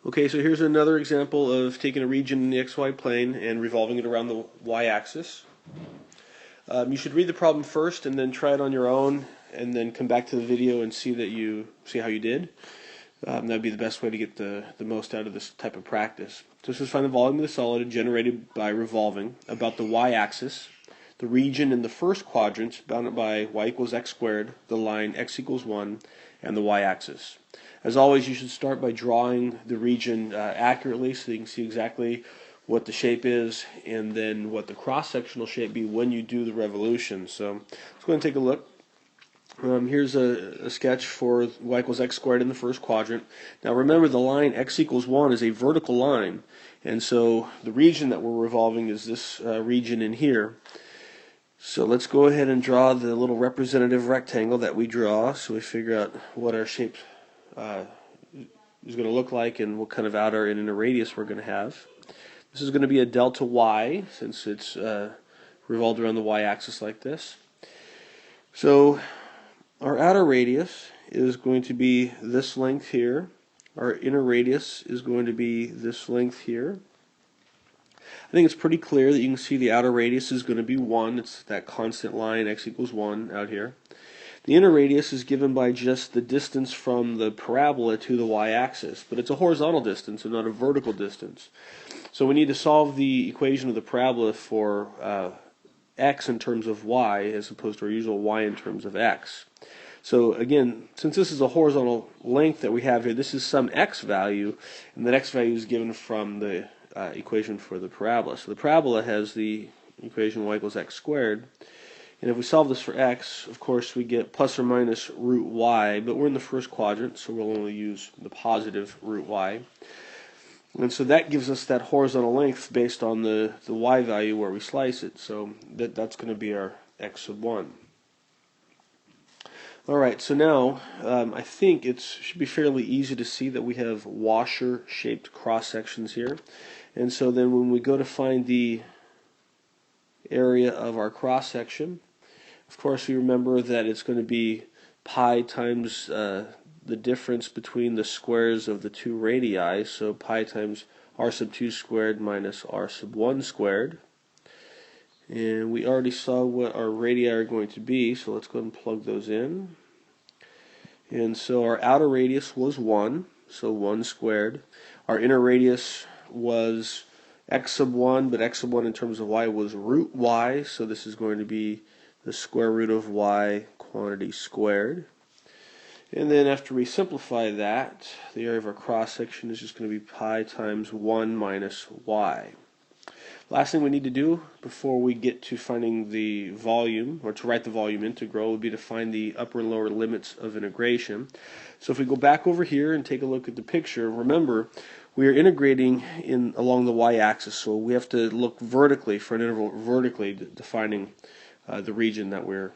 Okay, so here's another example of taking a region in the XY plane and revolving it around the Y-axis. You should read the problem first and then try it on your own, and then come back to the video and see how you did. That'd be the best way to get the most out of this type of practice. So this is find the volume of the solid generated by revolving about the Y-axis, the region in the first quadrant bounded by y equals x squared, the line x equals 1, and the Y-axis. As always, you should start by drawing the region accurately so you can see exactly what the shape is and then what the cross-sectional shape be when you do the revolution. So let's go ahead and take a look. Here's a sketch for y equals x squared in the first quadrant. Now remember, the line x equals 1 is a vertical line, and so the region that we're revolving is this region in here. So let's go ahead and draw the little representative rectangle that we draw so we figure out what our shape is going to look like and what kind of outer and inner radius we're going to have. This is going to be a delta y since it's revolved around the y-axis like this. So our outer radius is going to be this length here. Our inner radius is going to be this length here. I think it's pretty clear that you can see the outer radius is going to be 1. It's that constant line x equals 1 out here. The inner radius is given by just the distance from the parabola to the y-axis, but it's a horizontal distance and not a vertical distance. So we need to solve the equation of the parabola for x in terms of y as opposed to our usual y in terms of x. So again, since this is a horizontal length that we have here, this is some x value, and that x value is given from the equation for the parabola. So the parabola has the equation y equals x squared. And if we solve this for x, of course, we get plus or minus root y, but we're in the first quadrant, so we'll only use the positive root y. And so that gives us that horizontal length based on the y value where we slice it. So that's going to be our x sub 1. Alright, so now I think it should be fairly easy to see that we have washer-shaped cross-sections here. And so then when we go to find the area of our cross-section, of course we remember that it's going to be pi times the difference between the squares of the two radii, so pi times r sub 2 squared minus r sub 1 squared. And we already saw what our radii are going to be, so let's go ahead and plug those in. And so our outer radius was 1, so 1 squared. Our inner radius was x sub 1, but x sub 1 in terms of y was root y, so this is going to be the square root of y quantity squared. And then after we simplify that, the area of our cross-section is just going to be pi times 1 minus y. Last thing we need to do before we get to finding the volume, or to write the volume integral, would be to find the upper and lower limits of integration. So if we go back over here and take a look at the picture, remember we are integrating along the y-axis, so we have to look vertically for an interval vertically defining the region that we're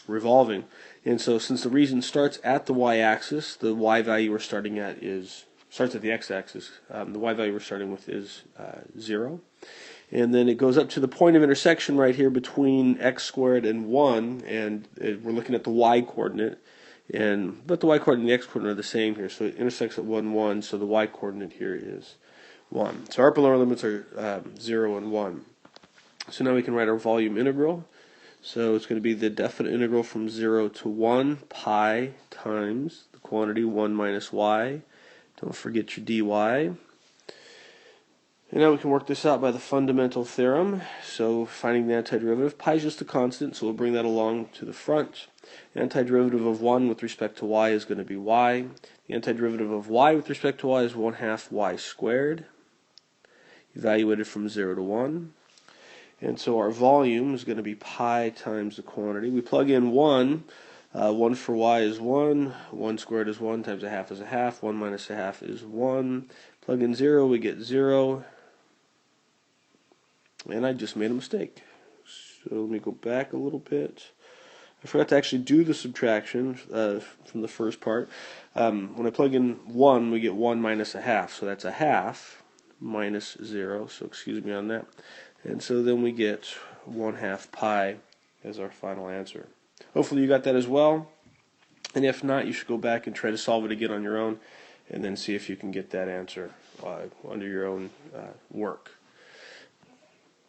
revolving. And so since the region starts at the y-axis, the y value we're starting at starts at the x-axis. The y value we're starting with is 0. And then it goes up to the point of intersection right here between x squared and 1, and we're looking at the y-coordinate. But the y-coordinate and the x-coordinate are the same here, so it intersects at 1, 1, so the y-coordinate here is 1. So our upper and lower limits are 0 and 1. So now we can write our volume integral. So it's going to be the definite integral from 0 to 1, pi times the quantity 1 minus y. Don't forget your dy. And now we can work this out by the fundamental theorem. So finding the antiderivative, pi is just a constant, so we'll bring that along to the front. The antiderivative of 1 with respect to y is going to be y. The antiderivative of y with respect to y is 1/2 y squared, evaluated from 0 to 1. And so our volume is going to be pi times the quantity. We plug in 1. 1 for y is 1. 1 squared is 1 times 1/2 is 1/2. 1 minus 1/2 is 1. Plug in 0, we get 0. And I just made a mistake. So let me go back a little bit. I forgot to actually do the subtraction from the first part. When I plug in 1, we get 1 minus 1/2. So that's 1/2 minus 0. So excuse me on that. And so then we get 1/2 pi as our final answer. Hopefully you got that as well. And if not, you should go back and try to solve it again on your own. and then see if you can get that answer under your own work.